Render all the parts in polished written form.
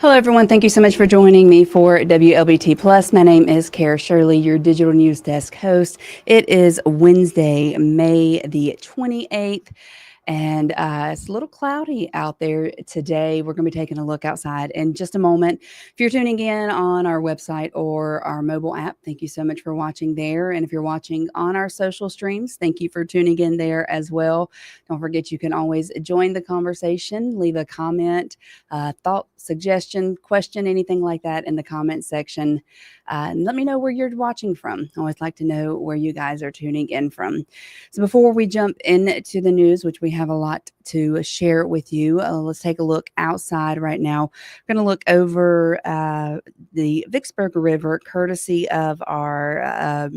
Hello, everyone. Thank you so much for joining me for Wlbt Plus. My name is Kara Shirley, your digital news desk host. It is Wednesday, May the 28th. And it's a little cloudy out there today. We're going to be taking a look outside in just a moment. If you're tuning in on our website or our mobile app, thank you so much for watching there. And if you're watching on our social streams, thank you for tuning in there as well. Don't forget, you can always join the conversation, leave a comment, thought, suggestion, question, anything like that in the comment section. And let me know where you're watching from. I always like to know where you guys are tuning in from. So before we jump into the news, which we have a lot to share with you, let's take a look outside right now. We're going to look over the Vicksburg River, courtesy of our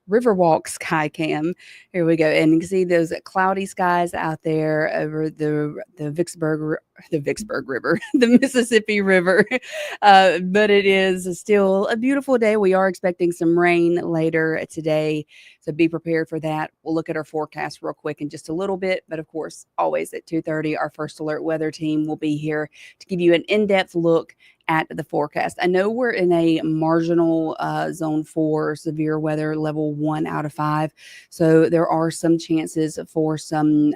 Riverwalk sky cam. Here we go, and you can see those cloudy skies out there over the Vicksburg River, the Mississippi River. But it is still a beautiful day. We are expecting some rain later today, so be prepared for that. We'll look at our forecast real quick in just a little bit, but of course, always at 2:30, our first alert weather team will be here to give you an in-depth look at the forecast. I know we're in a marginal zone 4 severe weather, level 1 out of 5. So there are some chances for some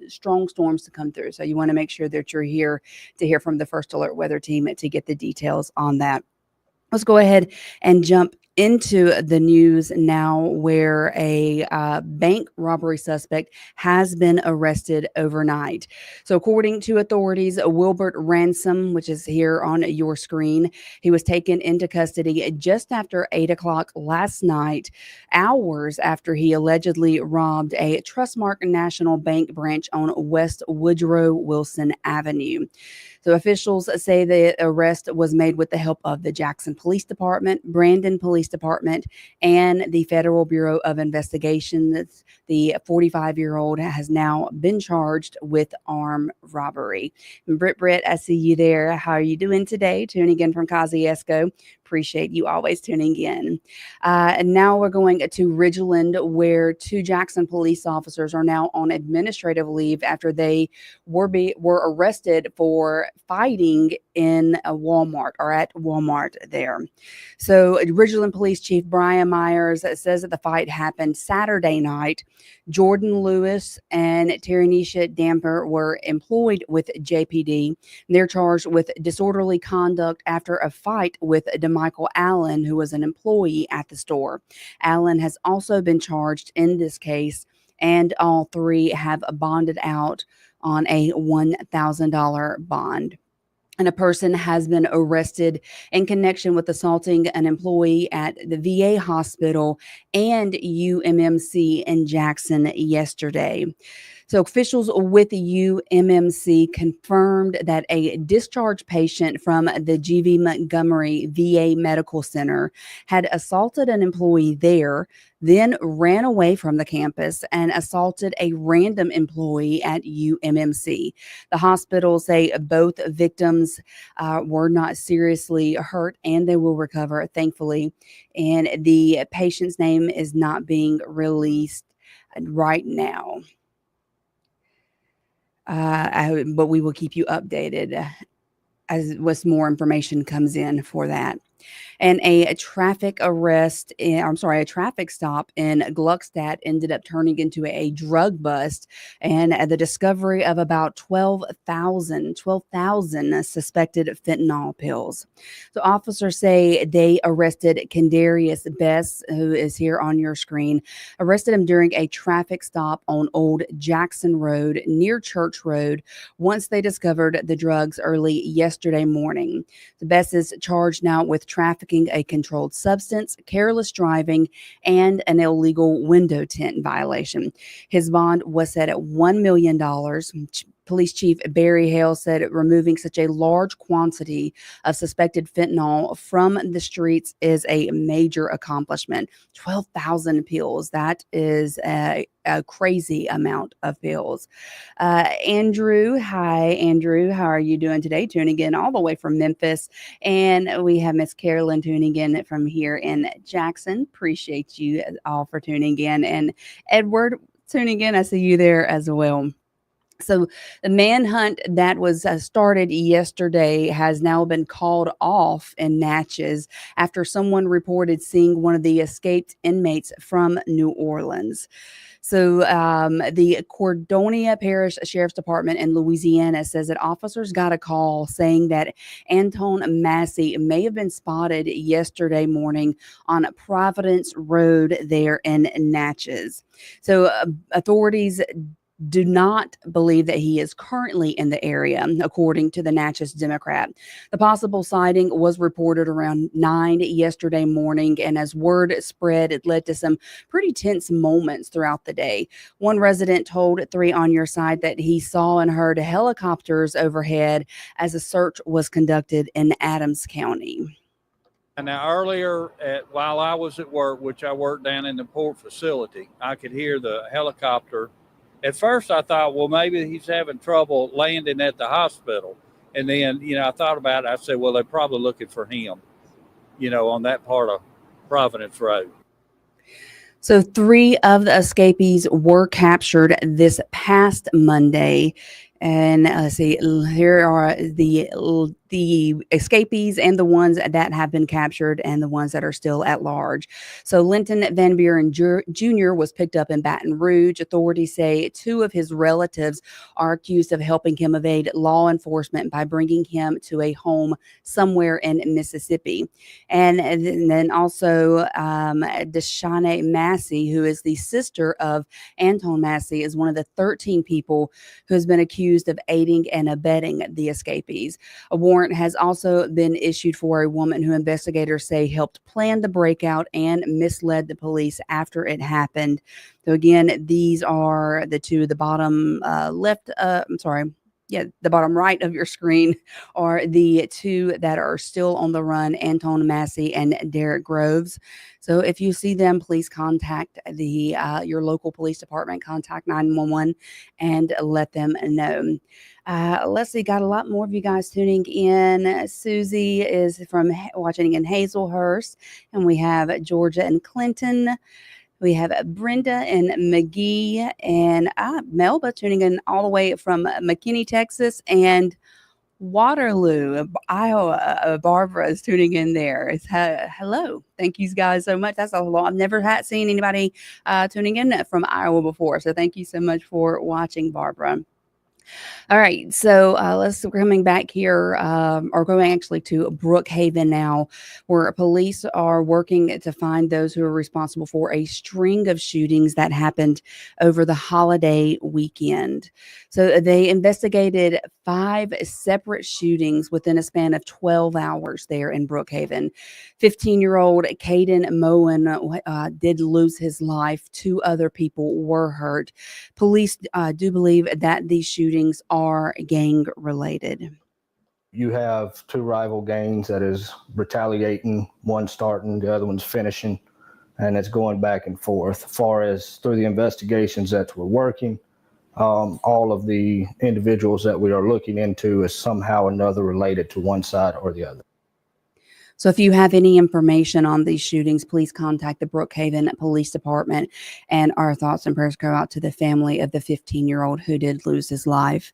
strong storms to come through. So you want to make sure that you're here to hear from the first alert weather team to get the details on that. Let's go ahead and jump into the news now, where a bank robbery suspect has been arrested overnight. So, according to authorities, Wilbert Ransom, which is here on your screen, he was taken into custody just after 8 o'clock last night, hours after he allegedly robbed a Trustmark National Bank branch on West Woodrow Wilson Avenue. So officials say the arrest was made with the help of the Jackson Police Department, Brandon Police Department, and the Federal Bureau of Investigation. The 45-year-old has now been charged with armed robbery. And Britt, I see you there. How are you doing today? Tuning in from Kosciuszko. Appreciate you always tuning in. And now we're going to Ridgeland, where 2 Jackson police officers are now on administrative leave after they were arrested for fighting in a Walmart or at Walmart there. So Ridgeland Police Chief Brian Myers says that the fight happened Saturday night. Jordan Lewis and Tyranisha Damper were employed with JPD. They're charged with disorderly conduct after a fight with DeMichael Allen, who was an employee at the store. Allen has also been charged in this case, and all 3 have bonded out on a $1,000 bond. And a person has been arrested in connection with assaulting an employee at the VA hospital and UMMC in Jackson yesterday. So officials with UMMC confirmed that a discharged patient from the GV Montgomery VA Medical Center had assaulted an employee there, then ran away from the campus and assaulted a random employee at UMMC. The hospitals say both victims were not seriously hurt and they will recover, thankfully. And the patient's name is not being released right now. But we will keep you updated as more information comes in for that. And a traffic stop in Gluckstadt ended up turning into a drug bust, and the discovery of about 12,000 suspected fentanyl pills. So officers say they arrested Kendarius Bess, who is here on your screen, arrested him during a traffic stop on Old Jackson Road near Church Road once they discovered the drugs early yesterday morning. The Bess is charged now with trafficking a controlled substance, careless driving, and an illegal window tint violation. His bond was set at $1 million. Police Chief Barry Hale said removing such a large quantity of suspected fentanyl from the streets is a major accomplishment. 12,000 pills. That is a crazy amount of pills. Andrew, hi, Andrew. How are you doing today? Tuning in all the way from Memphis. And we have Miss Carolyn tuning in from here in Jackson. Appreciate you all for tuning in. And Edward tuning in. I see you there as well. So the manhunt that was started yesterday has now been called off in Natchez after someone reported seeing one of the escaped inmates from New Orleans. So the Cordonia Parish Sheriff's Department in Louisiana says that officers got a call saying that Anton Massey may have been spotted yesterday morning on Providence Road there in Natchez. So authorities do not believe that he is currently in the area, according to the Natchez Democrat. The possible sighting was reported around 9 yesterday morning, and as word spread, it led to some pretty tense moments throughout the day. One resident told 3 on Your Side that he saw and heard helicopters overhead as a search was conducted in Adams County. And now earlier, while I was at work, which I worked down in the port facility, I could hear the helicopter. At first, I thought, well, maybe he's having trouble landing at the hospital. And then, I thought about it. I said, well, they're probably looking for him, on that part of Providence Road. So 3 of the escapees were captured this past Monday. And let's see, here are the escapees and the ones that have been captured and the ones that are still at large. So Linton Van Buren Jr. was picked up in Baton Rouge. Authorities say 2 of his relatives are accused of helping him evade law enforcement by bringing him to a home somewhere in Mississippi. And then also Deshawnee Massey, who is the sister of Anton Massey, is one of the 13 people who has been accused of aiding and abetting the escapees. A warrant has also been issued for a woman who investigators say helped plan the breakout and misled the police after it happened. So again, these are the 2 at the bottom the bottom right of your screen are the 2 that are still on the run, Anton Massey and Derek Groves. So if you see them, please contact your local police department, contact 911 and let them know. Let's see, got a lot more of you guys tuning in. Susie is watching in Hazelhurst, and we have Georgia and Clinton. We have Brenda and McGee and Melba tuning in all the way from McKinney, Texas, and Waterloo, Iowa. Barbara is tuning in there. It's hello. Thank you guys so much. That's a lot. I've never seen anybody tuning in from Iowa before. So thank you so much for watching, Barbara. All right, so we're coming back here, or going actually to Brookhaven now, where police are working to find those who are responsible for a string of shootings that happened over the holiday weekend. So they investigated 5 separate shootings within a span of 12 hours there in Brookhaven. 15-year-old Caden Moen did lose his life. 2 other people were hurt. Police do believe that these shootings are gang related. You have 2 rival gangs that is retaliating, one starting, the other one's finishing, and it's going back and forth. As far as through the investigations that we're working, all of the individuals that we are looking into is somehow or another related to one side or the other. So if you have any information on these shootings, please contact the Brookhaven Police Department, and our thoughts and prayers go out to the family of the 15-year-old who did lose his life.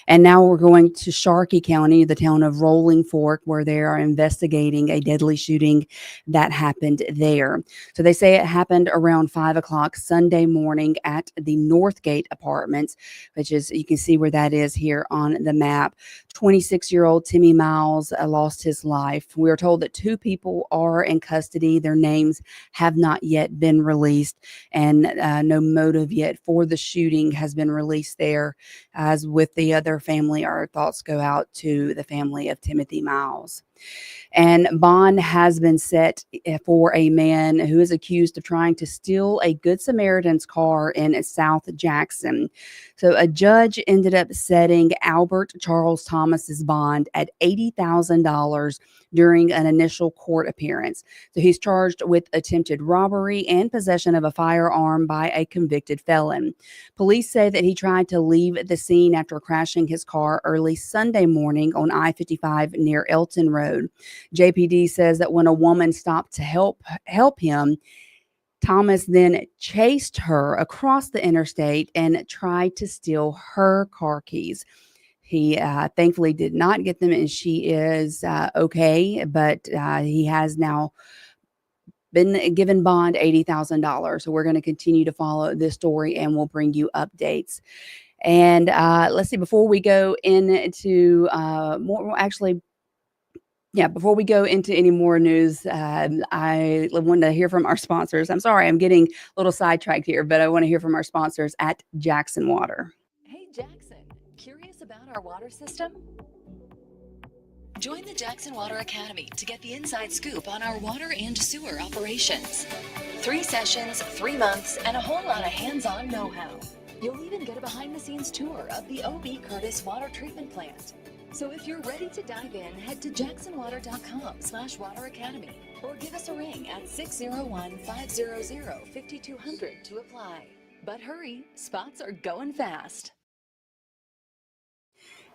And now we're going to Sharkey County, the town of Rolling Fork, where they are investigating a deadly shooting that happened there. So they say it happened around 5 o'clock Sunday morning at the Northgate Apartments, which is, you can see where that is here on the map. 26-year-old Timmy Miles lost his life. We are told that 2 people are in custody. Their names have not yet been released, and no motive yet for the shooting has been released there. As with the other family, our thoughts go out to the family of Timothy Miles. And bond has been set for a man who is accused of trying to steal a Good Samaritan's car in South Jackson. So a judge ended up setting Albert Charles Thomas's bond at $80,000 during an initial court appearance. So he's charged with attempted robbery and possession of a firearm by a convicted felon. Police say that he tried to leave the scene after crashing his car early Sunday morning on I-55 near Elton Road. JPD says that when a woman stopped to help him, Thomas then chased her across the interstate and tried to steal her car keys. He thankfully did not get them, and she is okay, but he has now been given bond $80,000. So we're going to continue to follow this story, and we'll bring you updates. And let's see, before we go into more, actually, yeah, before we go into any more news, I want to hear from our sponsors. I'm sorry, I'm getting a little sidetracked here, but I want to hear from our sponsors at Jackson Water. Hey, Jackson, curious about our water system? Join the Jackson Water Academy to get the inside scoop on our water and sewer operations. 3 sessions, 3 months, and a whole lot of hands-on know-how. You'll even get a behind-the-scenes tour of the O.B. Curtis Water Treatment Plant. So if you're ready to dive in, head to jacksonwater.com/water academy or give us a ring at 601-500-5200 to apply. But hurry, spots are going fast.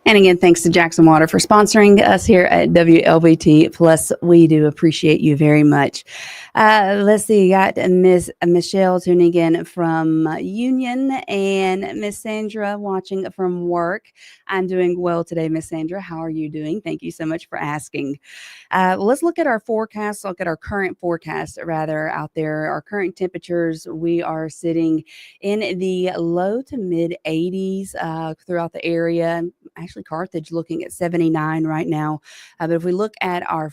And again, thanks to Jackson Water for sponsoring us here at WLBT Plus. We do appreciate you very much. Let's see, you got Miss Michelle tuning in from Union and Miss Sandra watching from work. I'm doing well today, Miss Sandra. How are you doing? Thank you so much for asking. Let's look at our forecast, look at our current forecast rather out there. Our current temperatures, we are sitting in the low to mid 80s throughout the area. Actually, Carthage looking at 79 right now. But if we look at our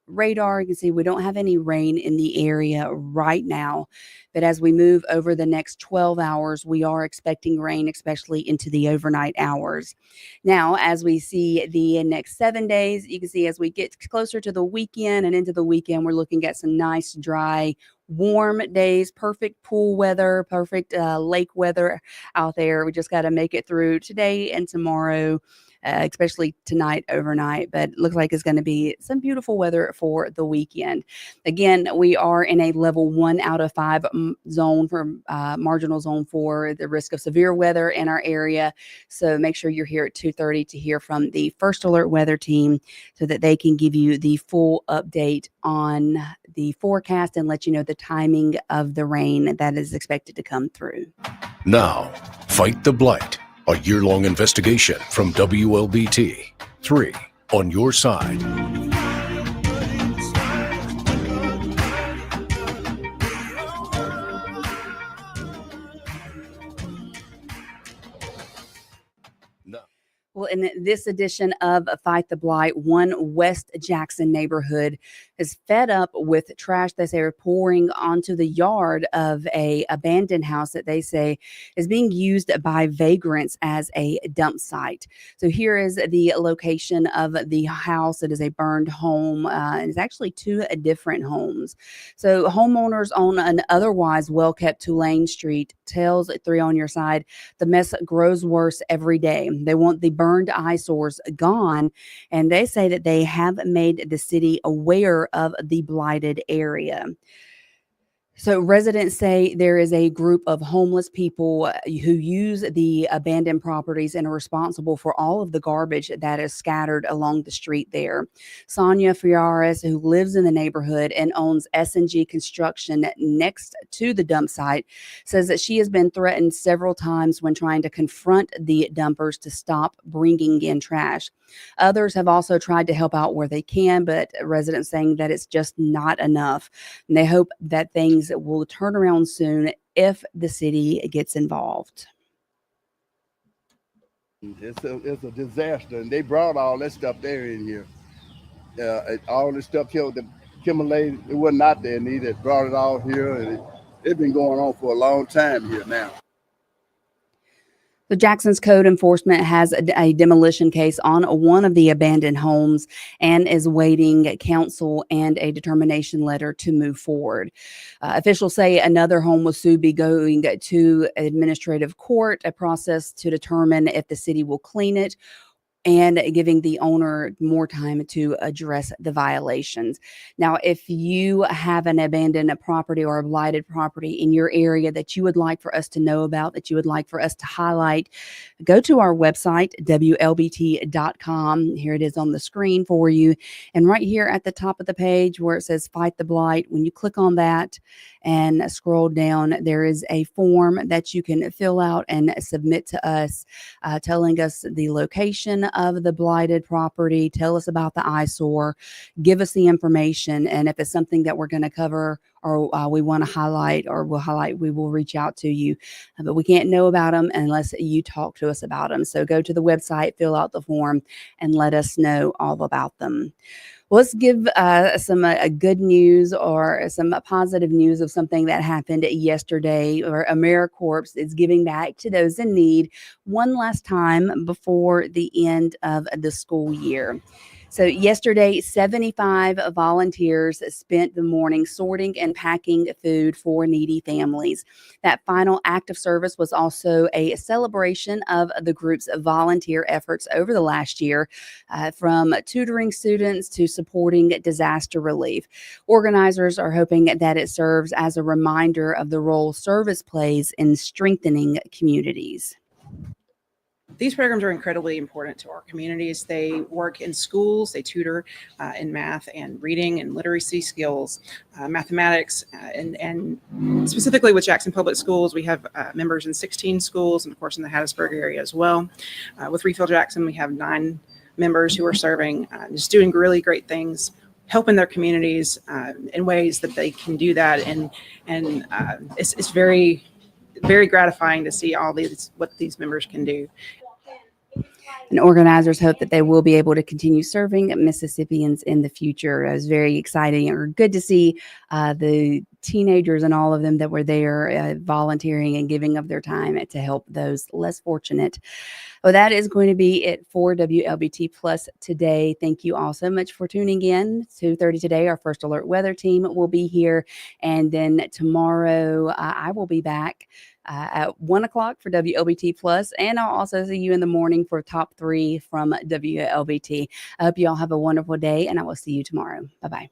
radar, you can see we don't have any rain in the area right now. But as we move over the next 12 hours, we are expecting rain, especially into the overnight hours. Now, as we see the next 7 days, you can see as we get closer to the weekend and into the weekend, we're looking at some nice, dry, warm days, perfect pool weather, perfect lake weather out there. We just got to make it through today and tomorrow, especially tonight overnight, but it looks like it's going to be some beautiful weather for the weekend. Again, we are in a level 1 out of 5 zone for marginal zone for the risk of severe weather in our area. So make sure you're here at 2:30 to hear from the First Alert Weather Team so that they can give you the full update on the forecast and let you know the timing of the rain that is expected to come through. Now, Fight the Blight, a year-long investigation from WLBT. 3 on your side. Well, in this edition of Fight the Blight, one West Jackson neighborhood is fed up with trash they say are pouring onto the yard of a abandoned house that they say is being used by vagrants as a dump site. So here is the location of the house. It is a burned home. And it's actually 2 different homes. So homeowners on an otherwise well-kept Tulane Street tells 3 on your side, the mess grows worse every day. They want the burned eyesores gone, and they say that they have made the city aware of the blighted area. So residents say there is a group of homeless people who use the abandoned properties and are responsible for all of the garbage that is scattered along the street there. Sonia Fiares, who lives in the neighborhood and owns S&G Construction next to the dump site, says that she has been threatened several times when trying to confront the dumpers to stop bringing in trash. Others have also tried to help out where they can, but residents saying that it's just not enough. And they hope that things will turn around soon if the city gets involved. It's a disaster, and they brought all that stuff there in here. All this stuff here, the accumulated, it wasn't out there, and they brought it all here, and it's been going on for a long time here now. So Jackson's code enforcement has a demolition case on one of the abandoned homes and is waiting counsel and a determination letter to move forward. Officials say another home will soon be going to administrative court, a process to determine if the city will clean it and giving the owner more time to address the violations. Now, if you have an abandoned property or a blighted property in your area that you would like for us to know about, that you would like for us to highlight, go to our website, wlbt.com. Here it is on the screen for you. And right here at the top of the page where it says Fight the Blight, when you click on that and scroll down, there is a form that you can fill out and submit to us, telling us the location of the blighted property, tell us about the eyesore, give us the information, and if it's something that we're going to cover or we want to highlight or we'll highlight, we will reach out to you. But we can't know about them unless you talk to us about them. So go to the website, fill out the form, and let us know all about them. Let's give some good news or some positive news of something that happened yesterday, or AmeriCorps is giving back to those in need one last time before the end of the school year. So yesterday, 75 volunteers spent the morning sorting and packing food for needy families. That final act of service was also a celebration of the group's volunteer efforts over the last year, from tutoring students to supporting disaster relief. Organizers are hoping that it serves as a reminder of the role service plays in strengthening communities. These programs are incredibly important to our communities. They work in schools, they tutor in math and reading and literacy skills, mathematics, and specifically with Jackson Public Schools, we have members in 16 schools and of course in the Hattiesburg area as well. With Refill Jackson, we have 9 members who are serving, just doing really great things, helping their communities in ways that they can do that. And it's very, very gratifying to see all these, what these members can do. And organizers hope that they will be able to continue serving Mississippians in the future. It was very exciting or good to see the teenagers and all of them that were there volunteering and giving of their time to help those less fortunate. Well, that is going to be it for WLBT Plus today. Thank you all so much for tuning in. 2:30 today, our First Alert Weather team will be here. And then tomorrow, I will be back at 1 o'clock for WLBT Plus, and I'll also see you in the morning for Top 3 from WLBT. I hope you all have a wonderful day, and I will see you tomorrow. Bye-bye.